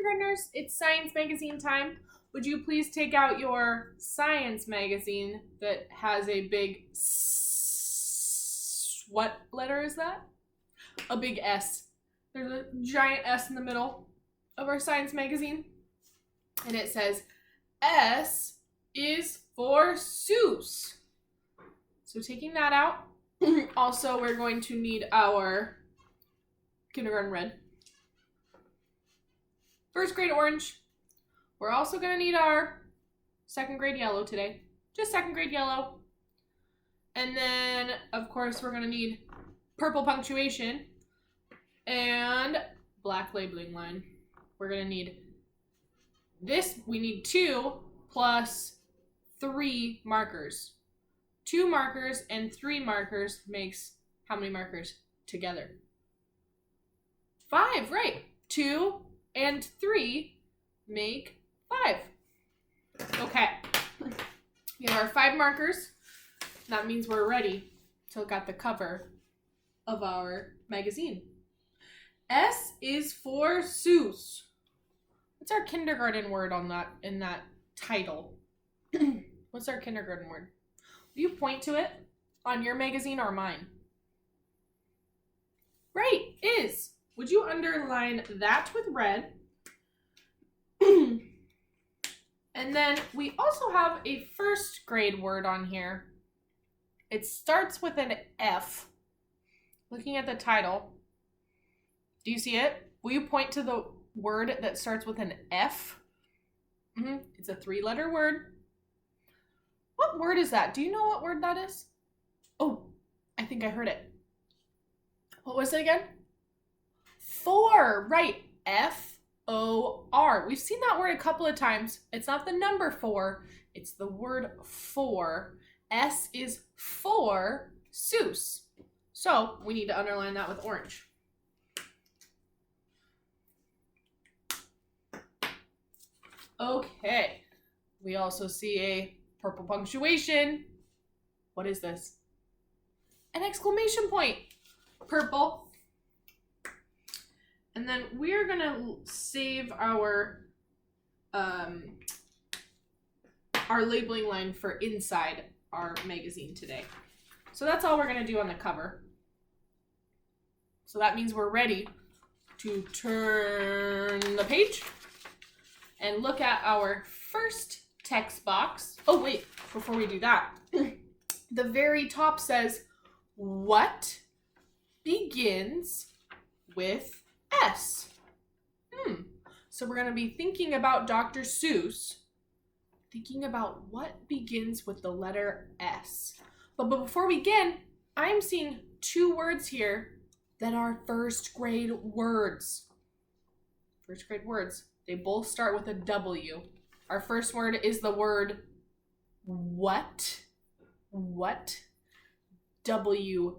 kindergartners, it's science magazine time. Would you please take out your science magazine that has a big what letter is that? A big S. There's a giant S in the middle of our science magazine. And it says, S is for Seuss. So taking that out. Also, we're going to need our kindergarten red. First grade orange. We're also going to need our second grade yellow today. Just second grade yellow. And then, of course, we're going to need purple punctuation and black labeling line. We're going to need this. We need 2 plus 3 markers. 2 markers and 3 markers makes how many markers together? 5, right. 2 and 3 make 5. Okay. We have our 5 markers. That means we're ready to look at the cover of our magazine. S is for Seuss. What's our kindergarten word on that in that title? What's our kindergarten word? Will you point to it on your magazine or mine? Right, is. Would you underline that with red? And then we also have a first grade word on here. It starts with an F. Looking at the title. Do you see it? Will you point to the word that starts with an F? It's a 3-letter word. What word is that? Do you know what word that is? Oh, I think I heard it. What was it again? For, right. F-O-R. We've seen that word a couple of times. It's not the number 4. It's the word for. S is for Seuss. So we need to underline that with orange. Okay. We also see a purple punctuation. What is this? An exclamation point. Purple. And then we're going to save our labeling line for inside our magazine today. So that's all we're going to do on the cover. So that means we're ready to turn the page and look at our first text box. Oh, wait, before we do that, the very top says, what begins with S? So we're going to be thinking about Dr. Seuss, thinking about what begins with the letter S. But before we begin, I'm seeing 2 words here that are first grade words. First grade words. They both start with a W. Our first word is the word what. What. W-H-A-T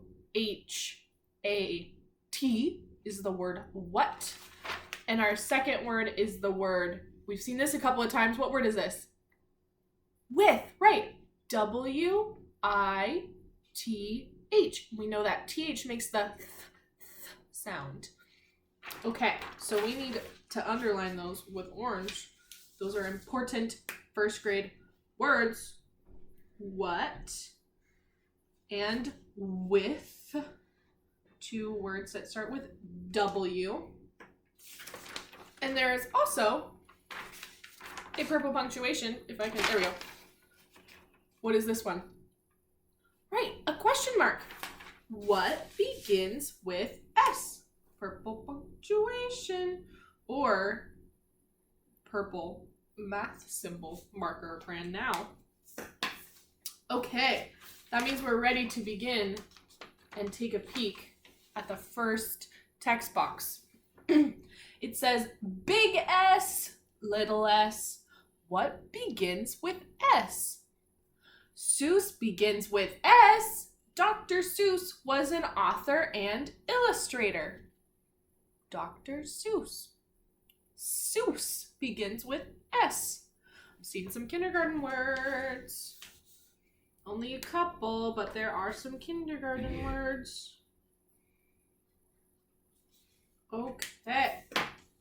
is the word what. And our second word is the word, we've seen this a couple of times. What word is this? With, right. W-I-T-H. We know that TH makes the th sound. Okay, so we need to underline those with orange. Those are important first grade words. What and with. 2 words that start with W. And there is also a purple punctuation, if I can, there we go. What is this one? Right, a question mark. What begins with S? Purple punctuation or purple math symbol marker crayon now. Okay, that means we're ready to begin and take a peek at the first text box. It says big S, little s. What begins with S? Seuss begins with S. Dr. Seuss was an author and illustrator. Dr. Seuss. Seuss begins with S. I'm seeing some kindergarten words. Only a couple, but there are some kindergarten words. Okay.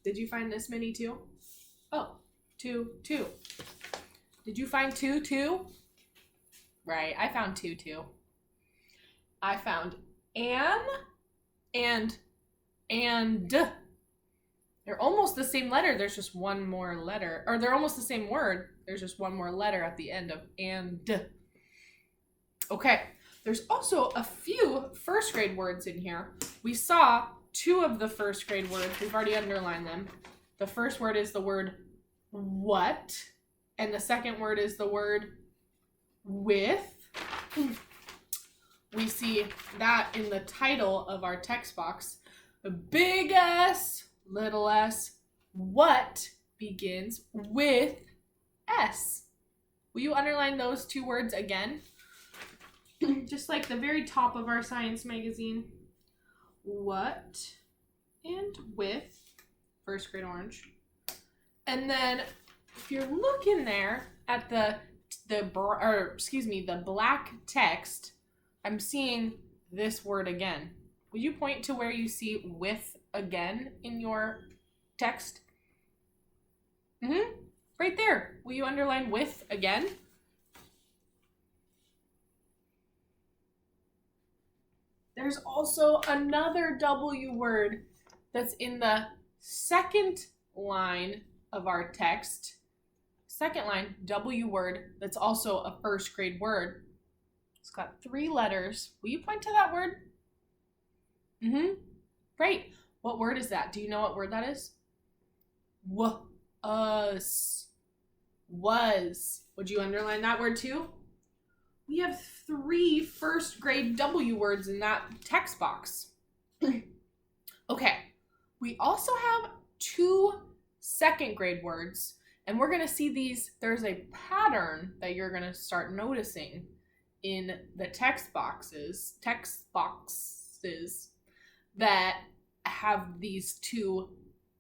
Did you find this many too? Oh, 2, 2. Did you find 2, 2? Right, I found 2, 2. I found and. They're almost the same letter. There's just one more letter. Or they're almost the same word. There's just one more letter at the end of and. Okay. There's also a few first grade words in here. We saw 2 of the first grade words. We've already underlined them. The first word is the word what. And the second word is the word with. We see that in the title of our text box. The big S, little s, what begins with S. Will you underline those 2 words again? Just like the very top of our science magazine. What and with, first grade orange. And then if you're looking there at the black text, I'm seeing this word again. Will you point to where you see with again in your text? Right there. Will you underline with again? There's also another W word that's in the second line of our text. Second line, W word, that's also a first grade word. It's got 3 letters. Will you point to that word? Great. What word is that? Do you know what word that is? Was. Would you underline that word too? We have 3 first grade W words in that text box. Okay. We also have 2 second grade words, and we're going to see these. There's a pattern that you're going to start noticing in the text boxes that have these 2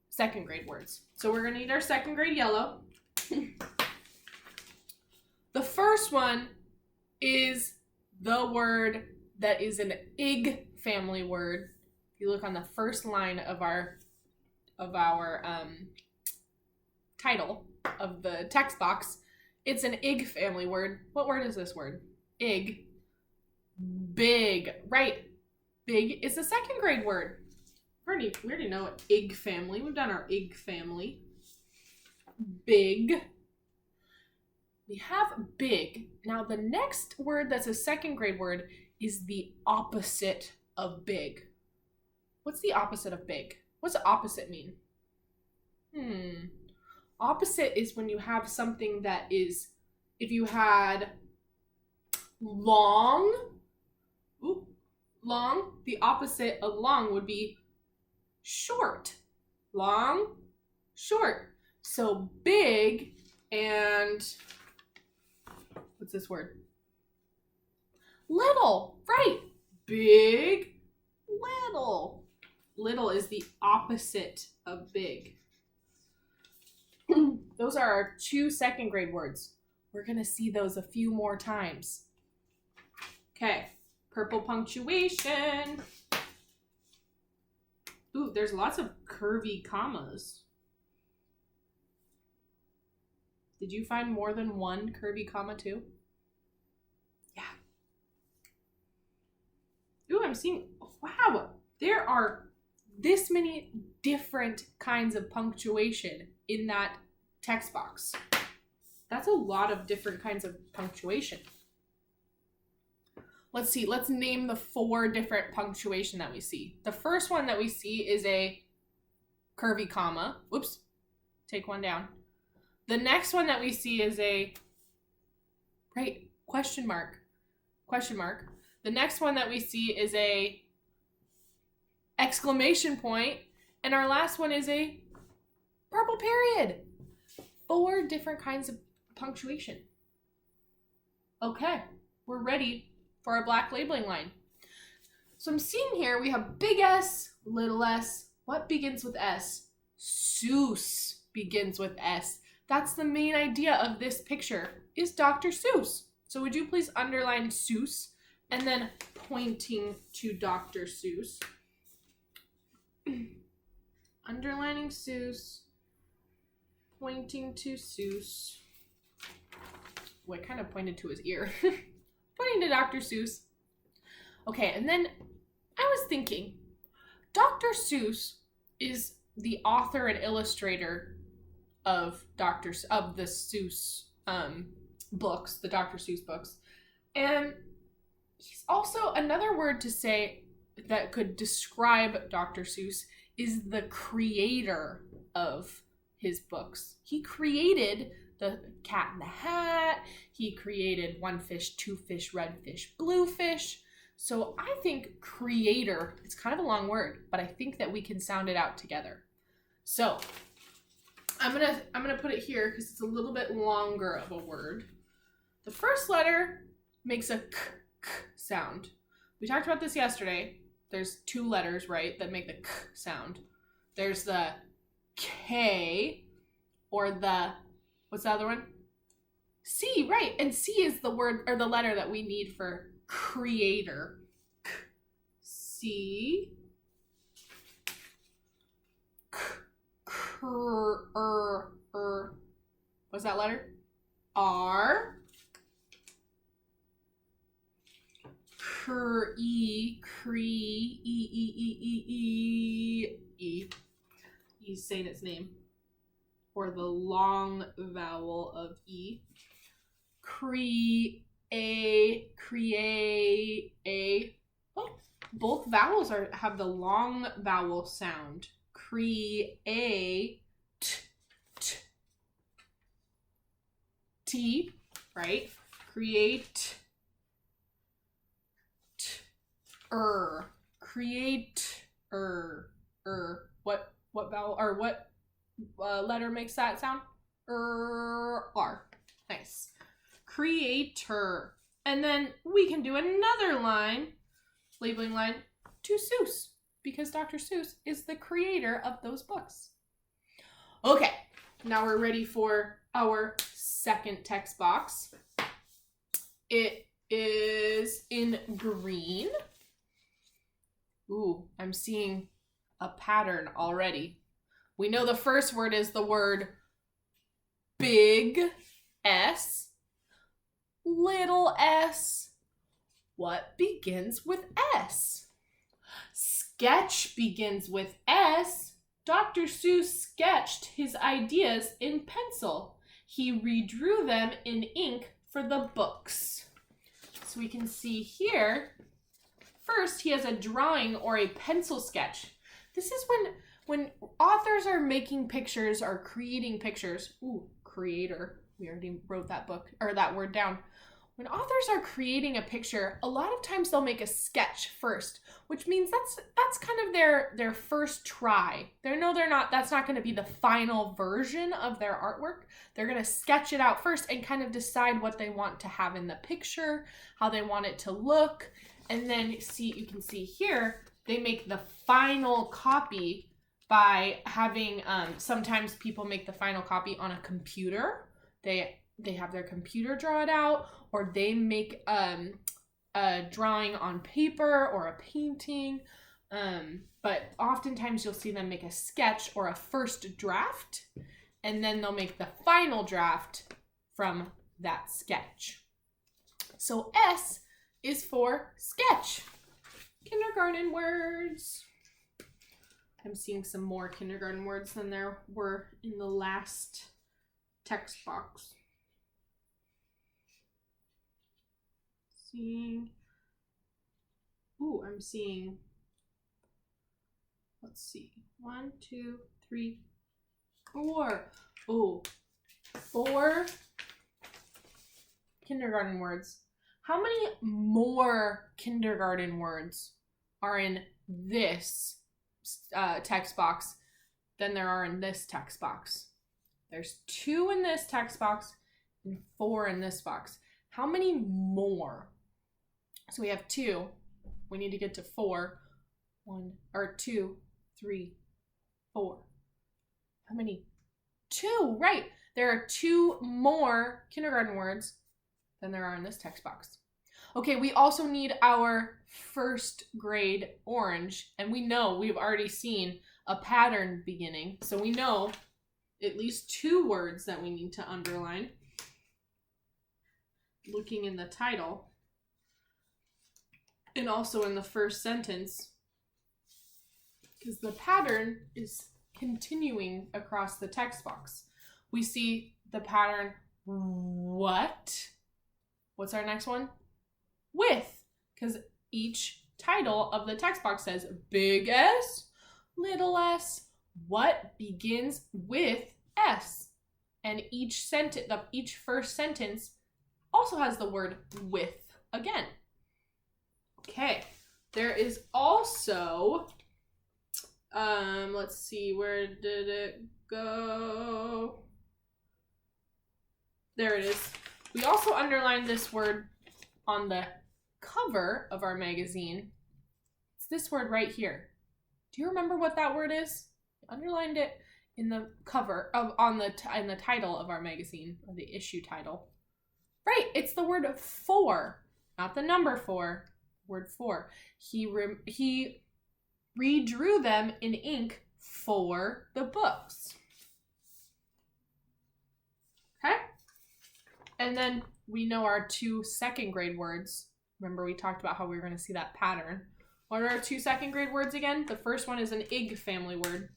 second grade words. So we're going to need our second grade yellow. The first one is the word that is an ig family word. If you look on the first line of our title of the text box, it's an ig family word. What word is this word? Ig. Big. Right. Big is a second grade word. We already know ig family. We've done our ig family. Big. We have big. Now the next word that's a second grade word is the opposite of big. What's the opposite of big? What's the opposite mean? Opposite is when you have something that is, if you had long, the opposite of long would be short. Long, short. So big and what's this word? Little, right. Big, little. Little is the opposite of big. Those are our 2 second grade words. We're going to see those a few more times. Okay, purple punctuation. Ooh, there's lots of curvy commas. Did you find more than 1 curvy comma too? Yeah. Ooh, I'm seeing, wow, there are this many different kinds of punctuation in that text box. That's a lot of different kinds of punctuation. Let's see, let's name the 4 different punctuation that we see. The first one that we see is a curvy comma. Whoops, take one down. The next one that we see is a, right, question mark. The next one that we see is a exclamation point. And our last one is a purple period. 4 different kinds of punctuation. Okay, we're ready for our black labeling line. So I'm seeing here we have big S, little s. What begins with S? Seuss begins with S. That's the main idea of this picture, is Dr. Seuss. So would you please underline Seuss and then pointing to Dr. Seuss. underlining Seuss, pointing to Seuss. Well, I kind of pointed to his ear. Pointing to Dr. Seuss. Okay, and then I was thinking, Dr. Seuss is the author and illustrator of the Seuss books, the Dr. Seuss books. And he's also, another word to say that could describe Dr. Seuss is the creator of his books. He created the Cat in the Hat. He created One Fish, Two Fish, Red Fish, Blue Fish. So I think creator, it's kind of a long word, but I think that we can sound it out together. So I'm gonna put it here because it's a little bit longer of a word. The first letter makes a k sound. We talked about this yesterday. There's two letters, right, that make the k sound. There's the K, or the, what's the other one? C, right. And C is the word or the letter that we need for creator. K, C, K, what's that letter? R, E. He's saying its name. Or the long vowel of E. Oh, both vowels have the long vowel sound. Create. T, right? Create. Create. What vowel or what letter makes that sound? R. Nice. Creator. And then we can do another line, labeling line, to Seuss, because Dr. Seuss is the creator of those books. Okay, now we're ready for our second text box. It is in green. Ooh, I'm seeing a pattern already. We know the first word is the word big S, little s. What begins with S? Sketch begins with S. Dr. Seuss sketched his ideas in pencil. He redrew them in ink for the books. So we can see here, first he has a drawing or a pencil sketch. This is when authors are making pictures or creating pictures. Ooh, creator. We already wrote that book or that word down. When authors are creating a picture, a lot of times they'll make a sketch first, which means that's kind of their first try. That's not going to be the final version of their artwork. They're going to sketch it out first and kind of decide what they want to have in the picture, how they want it to look. And then you can see here, they make the final copy by having, sometimes people make the final copy on a computer. They have their computer draw it out, or they make a drawing on paper or a painting. But oftentimes you'll see them make a sketch or a first draft, and then they'll make the final draft from that sketch. So S is for sketch. Kindergarten words. I'm seeing some more kindergarten words than there were in the last text box. I'm seeing, let's see, 1, 2, 3, 4. Oh, 4 kindergarten words. How many more kindergarten words are in this text box than there are in this text box? There's 2 in this text box and 4 in this box. How many more? So we have 2. We need to get to 4. 2, 3, 4. How many? 2, right. There are 2 more kindergarten words than there are in this text box. Okay, we also need our first grade orange, and we know we've already seen a pattern beginning. So we know at least 2 words that we need to underline. Looking in the title and also in the first sentence, because the pattern is continuing across the text box. We see the pattern what? What's our next one? With, because each title of the text box says big S, little s. What begins with S? And each first sentence also has the word with again. Okay, there is also, let's see, where did it go? There it is. We also underlined this word on the cover of our magazine. It's this word right here. Do you remember what that word is? I underlined it in the cover of in the title of our magazine, or the issue title. Right, it's the word for, not the number 4. Word for. He redrew them in ink for the books. Okay? And then we know our 2 second grade words. Remember we talked about how we were going to see that pattern. What are our 2 second grade words again? The first one is an ig family word.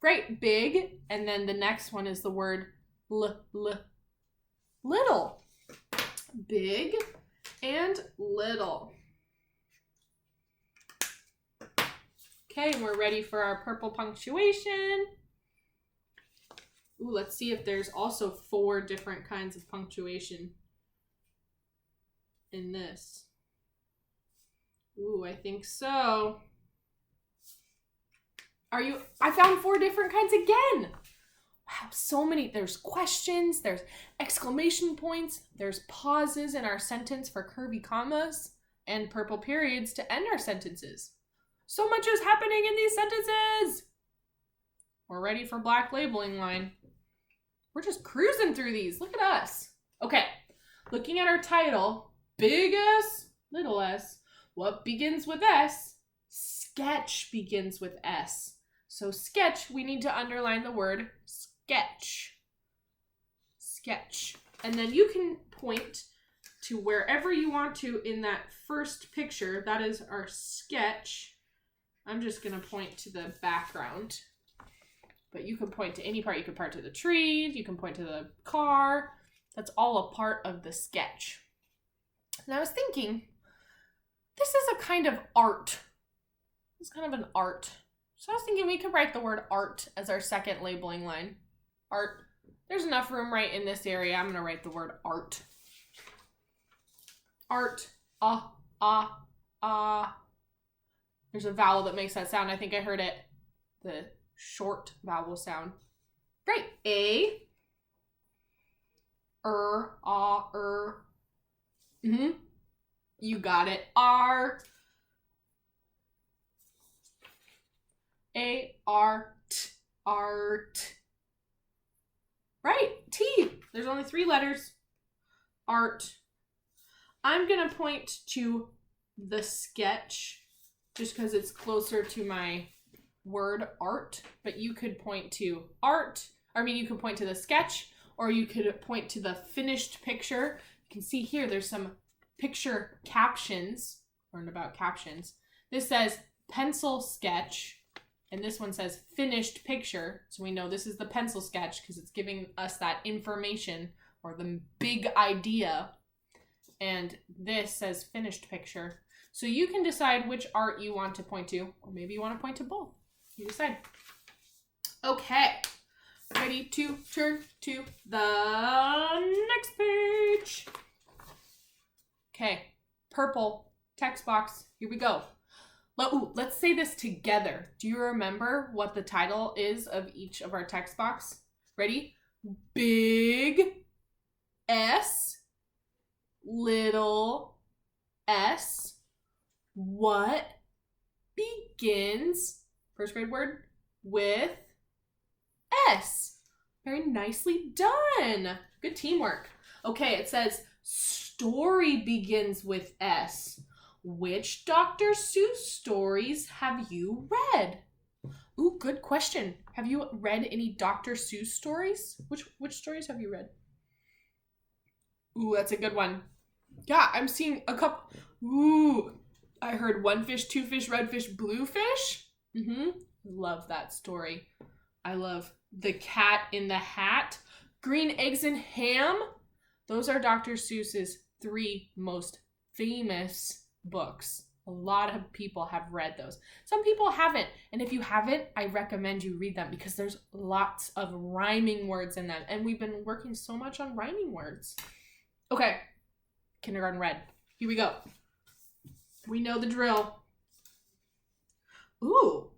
Great, big. And then the next one is the word little. Big and little. Okay, we're ready for our purple punctuation. Ooh, let's see if there's also 4 different kinds of punctuation in this. Ooh, I think so. I found 4 different kinds again. Wow, so many. There's questions, there's exclamation points, there's pauses in our sentence for curvy commas, and purple periods to end our sentences. So much is happening in these sentences. We're ready for black labeling line. We're just cruising through these. Look at us. Okay, looking at our title, big S, little s. What begins with S? Sketch begins with S. So sketch, we need to underline the word sketch. Sketch. And then you can point to wherever you want to in that first picture. That is our sketch. I'm just going to point to the background. But you can point to any part. You can point to the trees. You can point to the car. That's all a part of the sketch. And I was thinking, this is a kind of art. It's kind of an art. So I was thinking we could write the word art as our second labeling line. Art. There's enough room right in this area. I'm going to write the word art. Art. There's a vowel that makes that sound. I think I heard it. The short vowel sound. Great. A. You got it. R. A-R-T. Art. Right. T. There's only 3 letters. Art. I'm going to point to the sketch just because it's closer to my word art, but you could point to art. You could point to the sketch, or you could point to the finished picture. You can see here there's some picture captions. Learned about captions. This says pencil sketch, and this one says finished picture. So we know this is the pencil sketch because it's giving us that information or the big idea. And this says finished picture. So you can decide which art you want to point to, or maybe you want to point to both. You decide. Okay. Ready to turn to the next page. Okay. Purple text box. Here we go. Let's say this together. Do you remember what the title is of each of our text box? Ready? Big S, little s. What begins, first grade word, with S? Very nicely done. Good teamwork. Okay, it says story begins with S. Which Dr. Seuss stories have you read? Ooh, good question. Have you read any Dr. Seuss stories? Which stories have you read? Ooh, that's a good one. Yeah, I'm seeing a couple. Ooh, I heard one fish, two fish, red fish, blue fish. Love that story. I love The Cat in the Hat, Green Eggs and Ham. Those are Dr. Seuss's 3 most famous books. A lot of people have read those. Some people haven't. And if you haven't, I recommend you read them because there's lots of rhyming words in them. And we've been working so much on rhyming words. Okay, kindergarten read. Here we go. We know the drill. Ooh.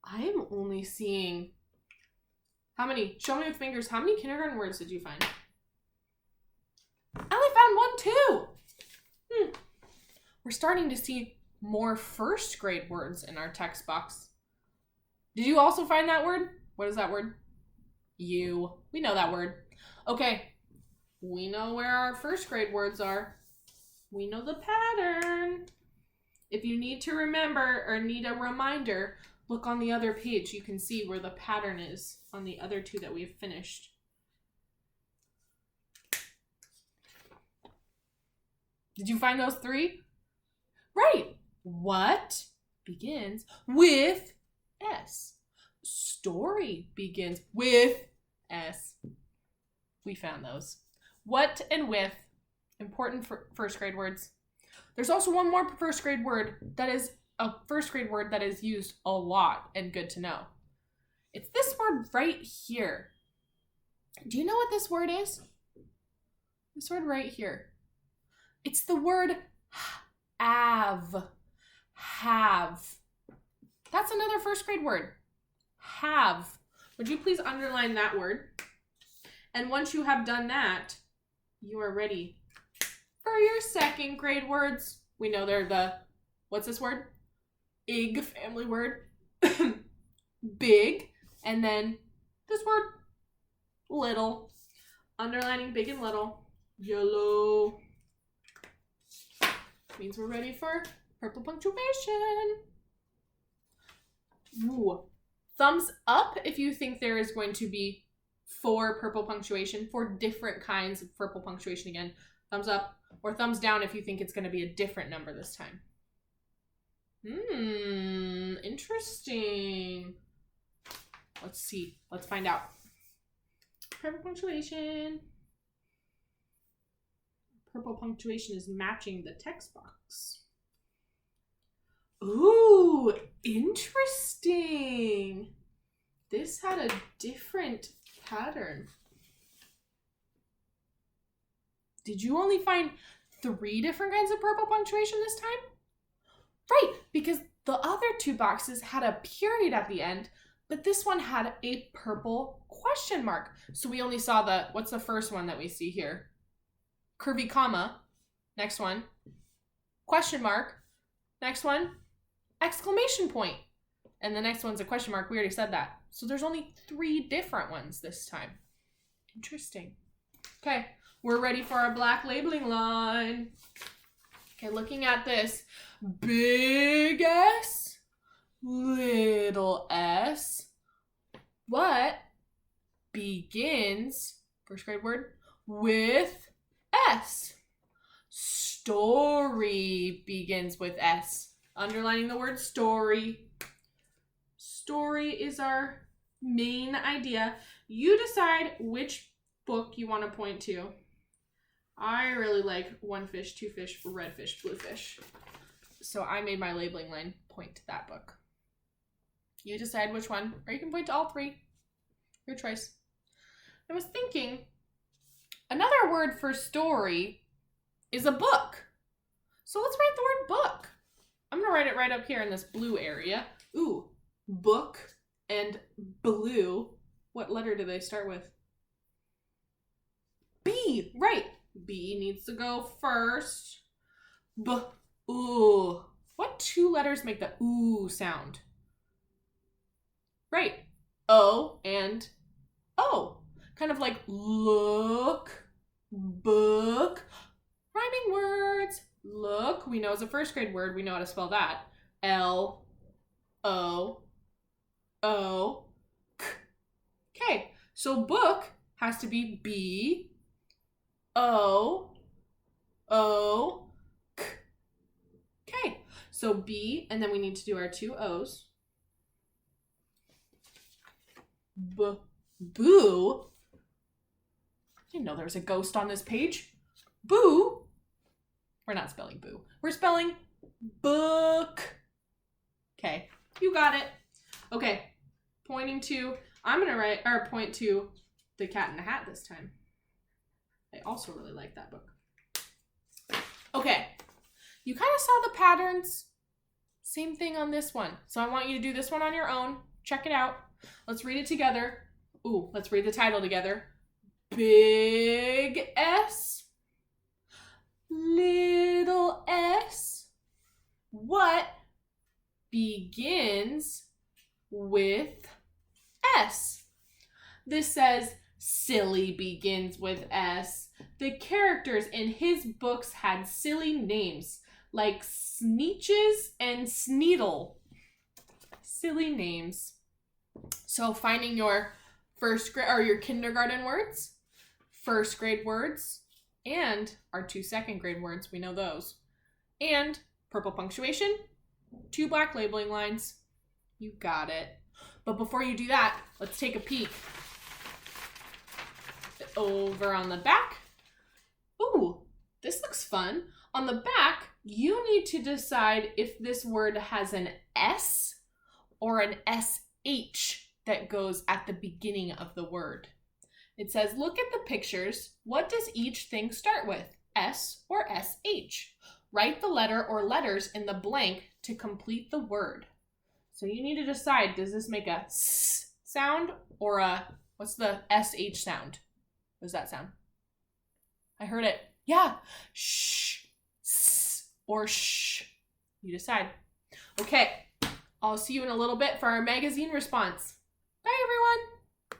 I am only seeing, how many? Show me with fingers. How many kindergarten words did you find? I only found 1 too. We're starting to see more first grade words in our text box. Did you also find that word? What is that word? You. We know that word. Okay. We know where our first grade words are. We know the pattern. If you need to remember or need a reminder, look on the other page. You can see where the pattern is on the other 2 that we've finished. Did you find those 3? Right. What begins with S? Story begins with S. We found those. What and with, important for first grade words. There's also one more first grade word that is a first grade word that is used a lot and good to know. It's this word right here. Do you know what this word is? This word right here. It's the word have. Have. That's another first grade word. Have. Would you please underline that word? And once you have done that, you are ready for your second grade words. We know they're the, what's this word? Ig, family word. Big. And then this word, little. Underlining big and little. Yellow. Means we're ready for purple punctuation. Ooh. Thumbs up if you think there is going to be 4 purple punctuation, 4 different kinds of purple punctuation again. Thumbs up or thumbs down if you think it's going to be a different number this time. Interesting. Let's see. Let's find out. Purple punctuation. Purple punctuation is matching the text box. Ooh, interesting. This had a different pattern. Did you only find 3 different kinds of purple punctuation this time? Right, because the other 2 boxes had a period at the end, but this one had a purple question mark. So we only saw the, what's the first one that we see here? Curvy comma. Next one, question mark. Next one, exclamation point. And the next one's a question mark. We already said that. So there's only 3 different ones this time. Interesting. Okay, we're ready for our black labeling line. Okay, looking at this, big S, little s. What begins, first grade word, with S? Story begins with S. Underlining the word story. Story is our main idea. You decide which book you want to point to. I really like one fish, two fish, red fish, blue fish. So I made my labeling line point to that book. You decide which one, or you can point to all 3. Your choice. I was thinking, another word for story is a book. So let's write the word book. I'm going to write it right up here in this blue area. Ooh, book and blue. What letter do they start with? B, right. B needs to go first. B, ooh. What 2 letters make the ooh sound? Right. O and O. Kind of like look, book. Rhyming words. Look, we know is a first grade word. We know how to spell that. L, O, O, K. Okay, so book has to be B, O, O, K. Okay, so B, and then we need to do our two O's. B, boo. I didn't know there was a ghost on this page. Boo. We're not spelling boo. We're spelling book. Okay, you got it. Okay, pointing to, I'm gonna write, or point to The Cat in the Hat this time. I also really like that book. Okay, you kind of saw the patterns. Same thing on this one. So I want you to do this one on your own. Check it out. Let's read it together. Ooh, let's read the title together. Big S, little s. What begins with S? This says silly begins with S. The characters in his books had silly names like Sneeches and Sneedle. Silly names. So finding your first grade or your kindergarten words, first grade words, and our 2 second grade words, we know those. And purple punctuation, 2 black labeling lines. You got it. But before you do that, let's take a peek. Over on the back. Ooh, this looks fun. On the back, you need to decide if this word has an S or an SH that goes at the beginning of the word. It says, look at the pictures. What does each thing start with? S or SH? Write the letter or letters in the blank to complete the word. So you need to decide, does this make a S sound or a, what's the SH sound? What does that sound? I heard it. Yeah. Sh, S, or sh. You decide. Okay. I'll see you in a little bit for our magazine response. Bye, everyone.